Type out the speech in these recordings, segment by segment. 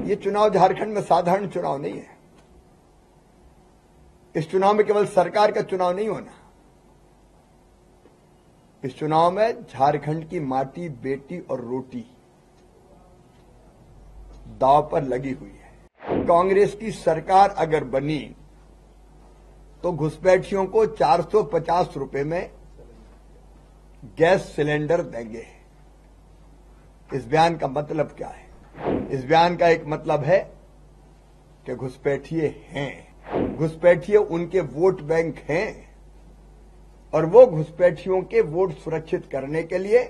ये चुनाव झारखंड में साधारण चुनाव नहीं है। इस चुनाव में केवल सरकार का चुनाव नहीं होना, इस चुनाव में झारखंड की माटी, बेटी और रोटी दांव पर लगी हुई है। कांग्रेस की सरकार अगर बनी तो घुसपैठियों को 450 रुपए में गैस सिलेंडर देंगे। इस बयान का मतलब क्या है? इस बयान का एक मतलब है कि घुसपैठिए हैं, घुसपैठिए उनके वोट बैंक हैं और वो घुसपैठियों के वोट सुरक्षित करने के लिए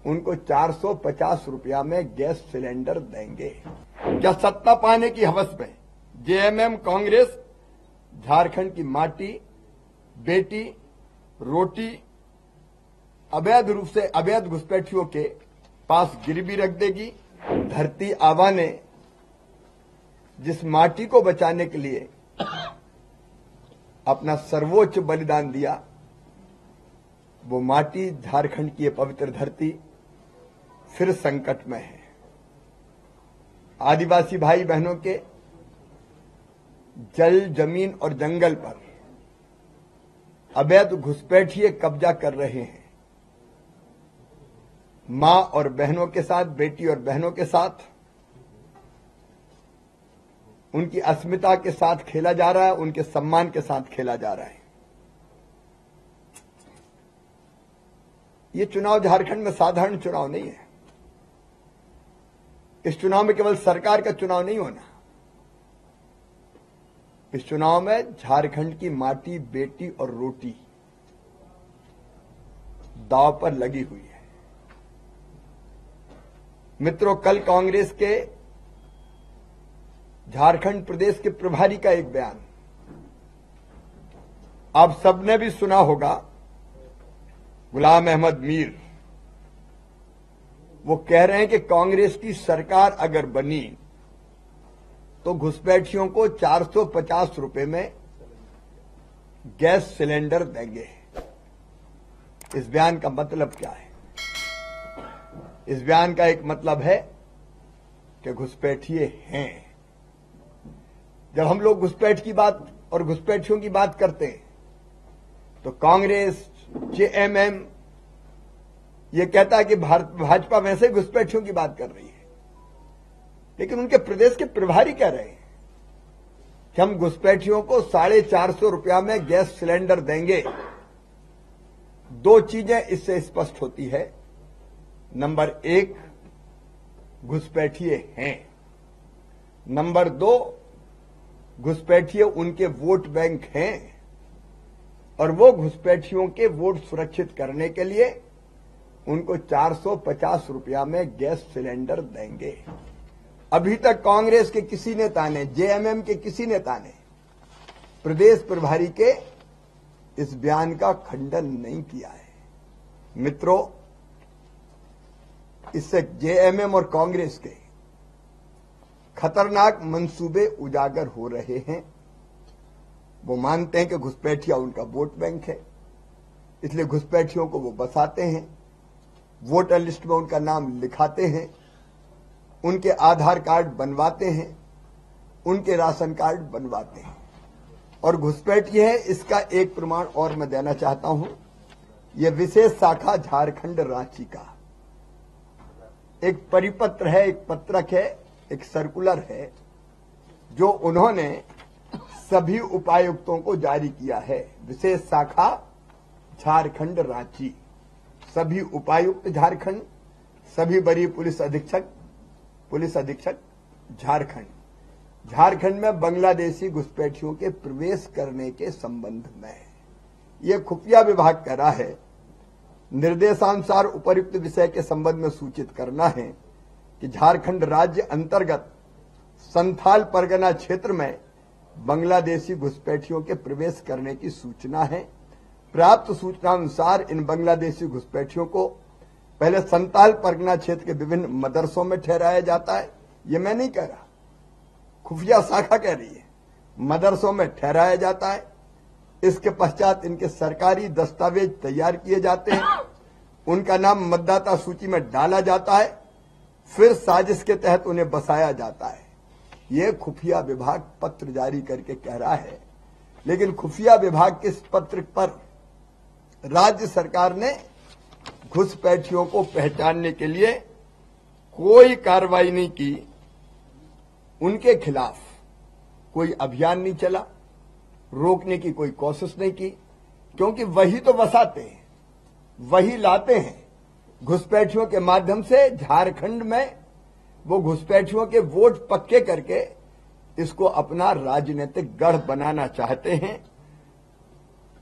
उनको 450 रुपया में गैस सिलेंडर देंगे। क्या सत्ता पाने की हवस में जेएमएम कांग्रेस झारखंड की माटी, बेटी, रोटी अवैध रूप से अवैध घुसपैठियों के पास गिरवी रख देगी? धरती आबा ने जिस माटी को बचाने के लिए अपना सर्वोच्च बलिदान दिया, वो माटी, झारखंड की ये पवित्र धरती फिर संकट में है। आदिवासी भाई बहनों के जल, जमीन और जंगल पर अवैध घुसपैठिए कब्जा कर रहे हैं। मां और बहनों के साथ, बेटी और बहनों के साथ, उनकी अस्मिता के साथ खेला जा रहा है, उनके सम्मान के साथ खेला जा रहा है। ये चुनाव झारखंड में साधारण चुनाव नहीं है। इस चुनाव में केवल सरकार का चुनाव नहीं होना, इस चुनाव में झारखंड की माटी, बेटी और रोटी दांव पर लगी हुई है। मित्रों, कल कांग्रेस के झारखंड प्रदेश के प्रभारी का एक बयान आप सबने भी सुना होगा। गुलाम अहमद मीर वो कह रहे हैं कि कांग्रेस की सरकार अगर बनी तो घुसपैठियों को 450 रुपए में गैस सिलेंडर देंगे। इस बयान का मतलब क्या है? इस बयान का एक मतलब है कि घुसपैठिए हैं। जब हम लोग घुसपैठ की बात और घुसपैठियों की बात करते हैं तो कांग्रेस, जेएमएम ये कहता है कि भाजपा वैसे ही घुसपैठियों की बात कर रही है, लेकिन उनके प्रदेश के प्रभारी कह रहे हैं कि हम घुसपैठियों को 450 रुपया में गैस सिलेंडर देंगे। दो चीजें इससे स्पष्ट होती है। नंबर 1, घुसपैठिए हैं। नंबर 2, घुसपैठिए उनके वोट बैंक हैं और वो घुसपैठियों के वोट सुरक्षित करने के लिए उनको 450 रुपया में गैस सिलेंडर देंगे। अभी तक कांग्रेस के किसी नेता ने, जेएमएम के किसी नेता ने प्रदेश प्रभारी के इस बयान का खंडन नहीं किया है। मित्रों, इससे जेएमएम और कांग्रेस के खतरनाक मंसूबे उजागर हो रहे हैं। वो मानते हैं कि घुसपैठिया उनका वोट बैंक है, इसलिए घुसपैठियों को वो बसाते हैं, वोटर लिस्ट में उनका नाम लिखाते हैं, उनके आधार कार्ड बनवाते हैं, उनके राशन कार्ड बनवाते हैं और घुसपैठिए है। इसका एक प्रमाण और मैं देना चाहता हूं। यह विशेष शाखा झारखंड रांची का एक परिपत्र है, एक पत्रक है, एक सर्कुलर है जो उन्होंने सभी उपायुक्तों को जारी किया है। विशेष शाखा झारखंड रांची, सभी उपायुक्त झारखंड, सभी वरीय पुलिस अधीक्षक झारखंड में बांग्लादेशी घुसपैठियों के प्रवेश करने के संबंध में यह खुफिया विभाग कह रहा है। निर्देशानुसार उपर्युक्त विषय के संबंध में सूचित करना है कि झारखंड राज्य अंतर्गत संथाल परगना क्षेत्र में बांग्लादेशी घुसपैठियों के प्रवेश करने की सूचना है। प्राप्त सूचना अनुसार इन बांग्लादेशी घुसपैठियों को पहले संथाल परगना क्षेत्र के विभिन्न मदरसों में ठहराया जाता है। ये मैं नहीं कह रहा, खुफिया शाखा कह रही है। मदरसों में ठहराया जाता है, इसके पश्चात इनके सरकारी दस्तावेज तैयार किए जाते हैं, उनका नाम मतदाता सूची में डाला जाता है, फिर साजिश के तहत उन्हें बसाया जाता है। ये खुफिया विभाग पत्र जारी करके कह रहा है, लेकिन खुफिया विभाग के इस पत्र पर राज्य सरकार ने घुसपैठियों को पहचानने के लिए कोई कार्रवाई नहीं की। उनके खिलाफ कोई अभियान नहीं चला, रोकने की कोई कोशिश नहीं की, क्योंकि वही तो बसाते हैं, वही लाते हैं। घुसपैठियों के माध्यम से झारखंड में वो घुसपैठियों के वोट पक्के करके इसको अपना राजनीतिक गढ़ बनाना चाहते हैं।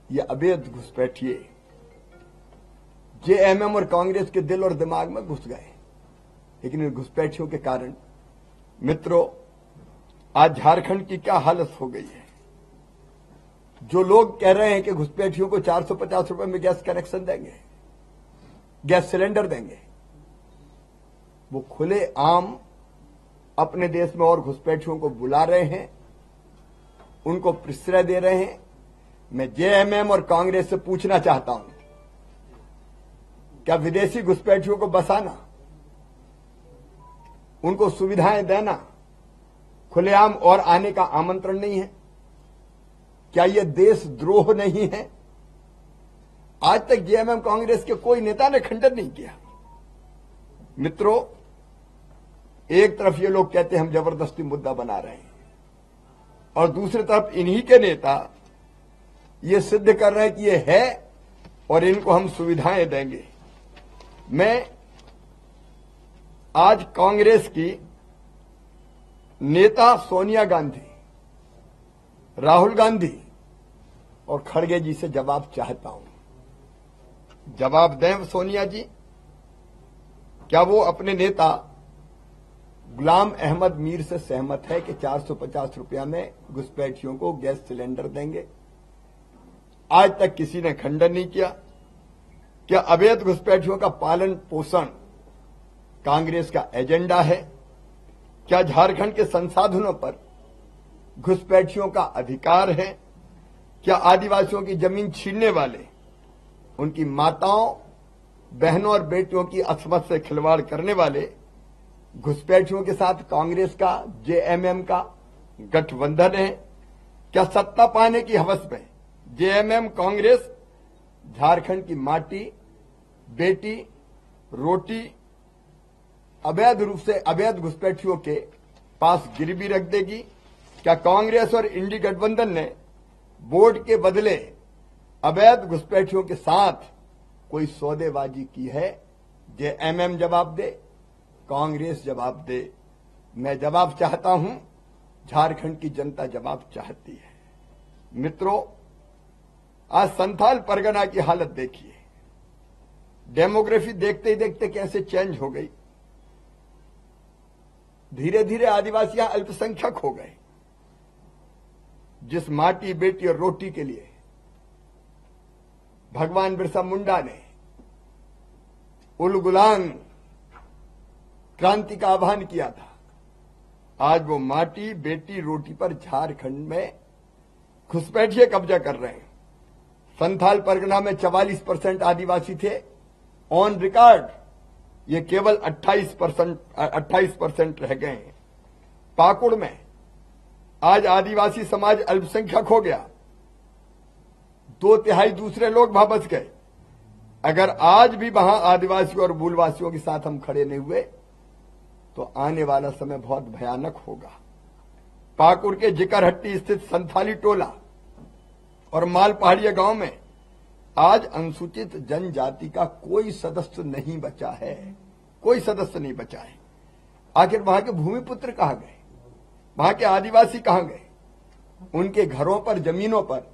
ये अवैध घुसपैठिए जेएमएम और कांग्रेस के दिल और दिमाग में घुस गए। लेकिन इन घुसपैठियों के कारण मित्रों आज झारखंड की क्या हालत हो गई है। जो लोग कह रहे हैं कि घुसपैठियों को 450 रुपए में गैस कनेक्शन देंगे, गैस सिलेंडर देंगे, वो खुले आम अपने देश में और घुसपैठियों को बुला रहे हैं, उनको प्रश्रय दे रहे हैं। मैं जेएमएम और कांग्रेस से पूछना चाहता हूं, क्या विदेशी घुसपैठियों को बसाना, उनको सुविधाएं देना खुलेआम और आने का आमंत्रण नहीं है? क्या यह देशद्रोह नहीं है? आज तक जेएमएम कांग्रेस के कोई नेता ने खंडन नहीं किया। मित्रों, एक तरफ ये लोग कहते हैं हम जबरदस्ती मुद्दा बना रहे हैं, और दूसरी तरफ इन्हीं के नेता ये सिद्ध कर रहे हैं कि ये है और इनको हम सुविधाएं देंगे। मैं आज कांग्रेस की नेता सोनिया गांधी, राहुल गांधी और खड़गे जी से जवाब चाहता हूं। जवाब दें सोनिया जी, क्या वो अपने नेता गुलाम अहमद मीर से सहमत है कि 450 रुपया में घुसपैठियों को गैस सिलेंडर देंगे? आज तक किसी ने खंडन नहीं किया। क्या अवैध घुसपैठियों का पालन पोषण कांग्रेस का एजेंडा है? क्या झारखंड के संसाधनों पर घुसपैठियों का अधिकार है? क्या आदिवासियों की जमीन छीनने वाले, उनकी माताओं, बहनों और बेटियों की असमत से खिलवाड़ करने वाले घुसपैठियों के साथ कांग्रेस का, जेएमएम का गठबंधन है? क्या सत्ता पाने की हवस में जेएमएम कांग्रेस झारखंड की माटी, बेटी, रोटी अवैध रूप से अवैध घुसपैठियों के पास गिरवी रख देगी? क्या कांग्रेस और इंडी गठबंधन ने बोर्ड के बदले अवैध घुसपैठियों के साथ कोई सौदेबाजी की है? जेएमएम जवाब दे, कांग्रेस जवाब दे। मैं जवाब चाहता हूं, झारखंड की जनता जवाब चाहती है। मित्रों, आज संथाल परगना की हालत देखिए। डेमोग्राफी देखते ही देखते कैसे चेंज हो गई। धीरे धीरे आदिवासी यहां अल्पसंख्यक हो गए। जिस माटी, बेटी और रोटी के लिए भगवान बिरसा मुंडा ने उलगुलान क्रांति का आह्वान किया था, आज वो माटी, बेटी, रोटी पर झारखंड में घुसपैठिए कब्जा कर रहे हैं। संथाल परगना में 44% आदिवासी थे ऑन रिकॉर्ड, ये केवल 28% रह गए हैं। पाकुड़ में आज आदिवासी समाज अल्पसंख्यक हो गया, 2/3 दूसरे लोग वहां बच गए। अगर आज भी वहां आदिवासी और मूलवासियों के साथ हम खड़े नहीं हुए तो आने वाला समय बहुत भयानक होगा। पाकुड़ के जिकरहट्टी स्थित संथाली टोला और माल पहाड़िया गांव में आज अनुसूचित जनजाति का कोई सदस्य नहीं बचा है, कोई सदस्य नहीं बचा है। आखिर वहां के भूमिपुत्र कहां गए? वहां के आदिवासी कहां गए? उनके घरों पर, जमीनों पर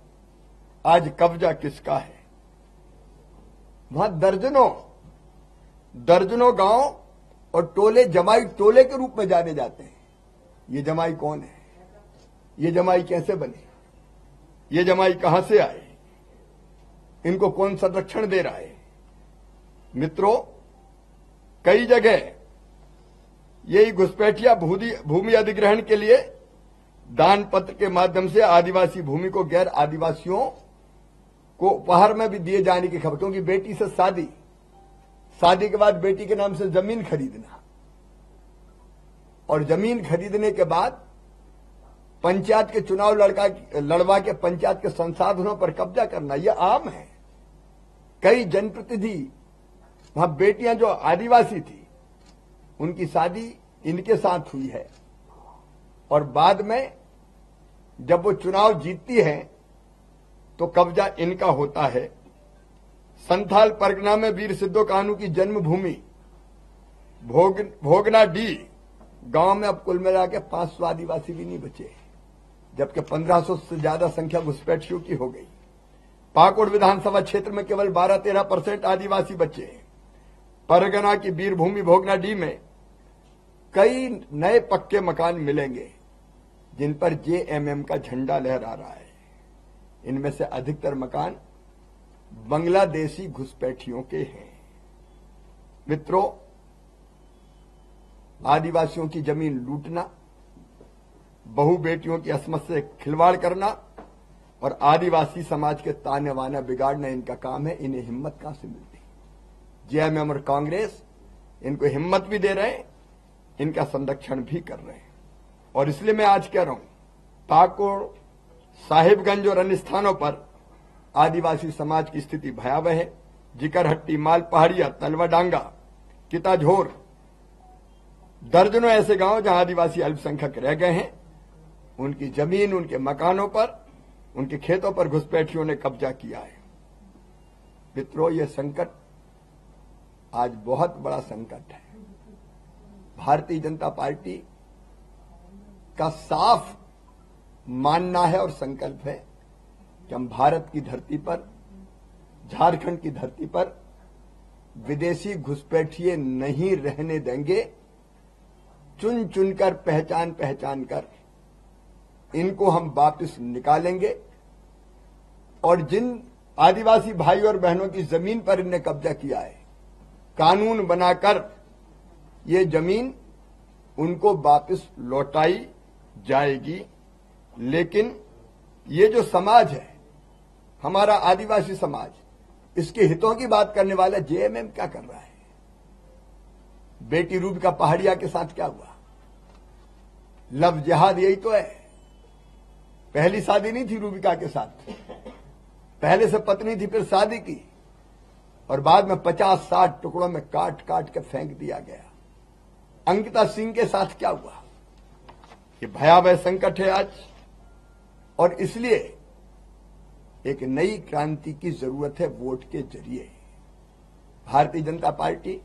आज कब्जा किसका है? वहां दर्जनों गांव और टोले जमाई टोले के रूप में जाने जाते हैं। ये जमाई कौन है? ये जमाई कैसे बने? ये जमाई कहां से आए? इनको कौन संरक्षण दे रहा है? मित्रों, कई जगह यही घुसपैठिया भूमि अधिग्रहण के लिए दान पत्र के माध्यम से आदिवासी भूमि को गैर आदिवासियों को उपहार में भी दिए जाने की खबर। क्योंकि बेटी से शादी के बाद बेटी के नाम से जमीन खरीदना, और जमीन खरीदने के बाद पंचायत के चुनाव लड़वा के पंचायत के संसाधनों पर कब्जा करना यह आम है। कई जनप्रतिनिधि वहां बेटियां जो आदिवासी थी उनकी शादी इनके साथ हुई है और बाद में जब वो चुनाव जीतती है तो कब्जा इनका होता है। संथाल परगना में वीर सिद्धो कान्हू की जन्मभूमि भोगना डी गांव में अब कुल मिला के 500 आदिवासी भी नहीं बचे, जबकि 1500 से ज्यादा संख्या घुसपैठियों की हो गई। पाकुड़ विधानसभा क्षेत्र में केवल 12-13% आदिवासी बचे। परगना की वीरभूमि भोगना डी में कई नए पक्के मकान मिलेंगे जिन पर जेएमएम का झंडा लहरा रहा है। इनमें से अधिकतर मकान बांग्लादेशी घुसपैठियों के हैं। मित्रों, आदिवासियों की जमीन लूटना, बहु बेटियों की असमत से खिलवाड़ करना और आदिवासी समाज के ताने वाना बिगाड़ना इनका काम है। इन्हें हिम्मत कहां से मिलती? जेएमएम और कांग्रेस इनको हिम्मत भी दे रहे हैं, इनका संरक्षण भी कर रहे हैं। और इसलिए मैं आज कह रहा हूं, पाकुड़, साहिबगंज और अन्य स्थानों पर आदिवासी समाज की स्थिति भयावह है। जिकरहट्टी, माल पहाड़िया, तलवाडांगा, किताझोर, दर्जनों ऐसे गांव जहां आदिवासी अल्पसंख्यक रह गए हैं, उनकी जमीन, उनके मकानों पर, उनके खेतों पर घुसपैठियों ने कब्जा किया है। मित्रों, यह संकट आज बहुत बड़ा संकट है। भारतीय जनता पार्टी का साफ मानना है और संकल्प है कि हम भारत की धरती पर, झारखंड की धरती पर विदेशी घुसपैठिए नहीं रहने देंगे। चुन चुनकर, पहचान पहचान कर इनको हम वापस निकालेंगे और जिन आदिवासी भाई और बहनों की जमीन पर इन्हें कब्जा किया है, कानून बनाकर ये जमीन उनको वापस लौटाई जाएगी। लेकिन ये जो समाज है, हमारा आदिवासी समाज, इसके हितों की बात करने वाला जेएमएम क्या कर रहा है? बेटी रूबिका पहाड़िया के साथ क्या हुआ? लव जिहाद यही तो है। पहली शादी नहीं थी रूबिका के साथ, पहले से पत्नी थी, फिर शादी की और बाद में 50-60 टुकड़ों में काट काट के फेंक दिया गया। अंकिता सिंह के साथ क्या हुआ? ये भयावह संकट है आज और इसलिए एक नई क्रांति की जरूरत है वोट के जरिए। भारतीय जनता पार्टी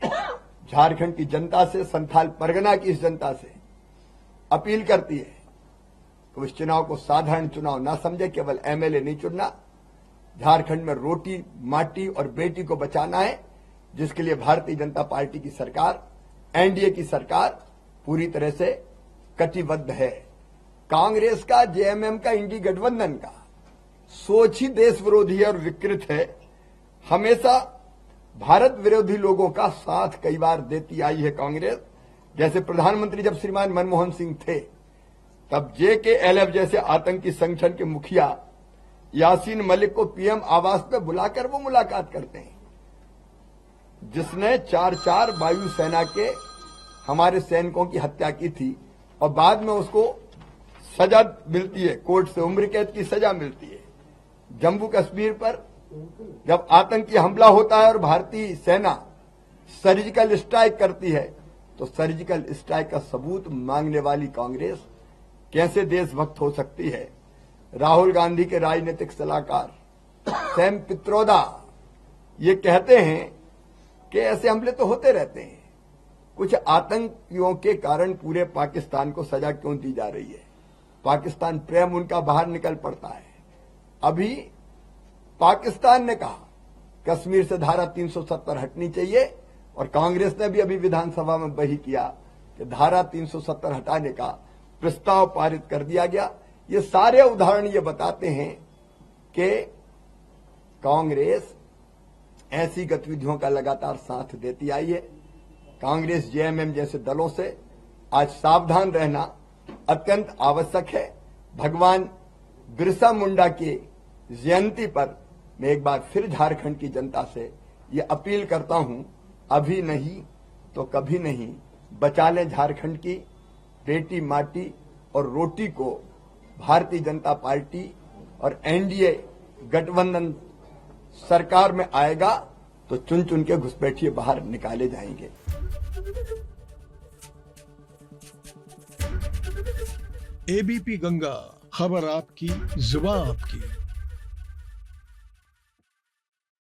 झारखंड की जनता से, संथाल परगना की इस जनता से अपील करती है कि इस चुनाव को साधारण चुनाव ना समझे। केवल एमएलए नहीं चुनना, झारखंड में रोटी, माटी और बेटी को बचाना है, जिसके लिए भारतीय जनता पार्टी की सरकार, एनडीए की सरकार पूरी तरह से कटिबद्ध है। कांग्रेस का, जेएमएम का, इंडी गठबंधन का सोच ही देश विरोधी और विकृत है। हमेशा भारत विरोधी लोगों का साथ कई बार देती आई है कांग्रेस। जैसे प्रधानमंत्री जब श्रीमान मनमोहन सिंह थे, तब JKLF जैसे आतंकी संगठन के मुखिया यासीन मलिक को पीएम आवास पे बुलाकर वो मुलाकात करते हैं, जिसने 4 वायुसेना के हमारे सैनिकों की हत्या की थी और बाद में उसको सजा मिलती है, कोर्ट से उम्र कैद की सजा मिलती है। जम्मू कश्मीर पर जब आतंकी हमला होता है और भारतीय सेना सर्जिकल स्ट्राइक करती है, तो सर्जिकल स्ट्राइक का सबूत मांगने वाली कांग्रेस कैसे देशभक्त हो सकती है? राहुल गांधी के राजनीतिक सलाहकार सैम पित्रोदा ये कहते हैं कि ऐसे हमले तो होते रहते हैं, कुछ आतंकियों के कारण पूरे पाकिस्तान को सजा क्यों दी जा रही है? पाकिस्तान प्रेम उनका बाहर निकल पड़ता है। अभी पाकिस्तान ने कहा कश्मीर से धारा 370 हटनी चाहिए और कांग्रेस ने भी अभी विधानसभा में वही किया कि धारा 370 हटाने का प्रस्ताव पारित कर दिया गया। ये सारे उदाहरण ये बताते हैं कि कांग्रेस ऐसी गतिविधियों का लगातार साथ देती आई है। कांग्रेस, जेएमएम जैसे दलों से आज सावधान रहना अत्यंत आवश्यक है। भगवान बिरसा मुंडा की जयंती पर मैं एक बार फिर झारखंड की जनता से ये अपील करता हूं, अभी नहीं तो कभी नहीं, बचा लें झारखंड की बेटी, माटी और रोटी को भारतीय जनता पार्टी और एनडीए गठबंधन सरकार में आएगा तो चुन चुन के घुसपैठिए बाहर निकाले जाएंगे। एबीपी गंगा, खबर आपकी, जुबान आपकी।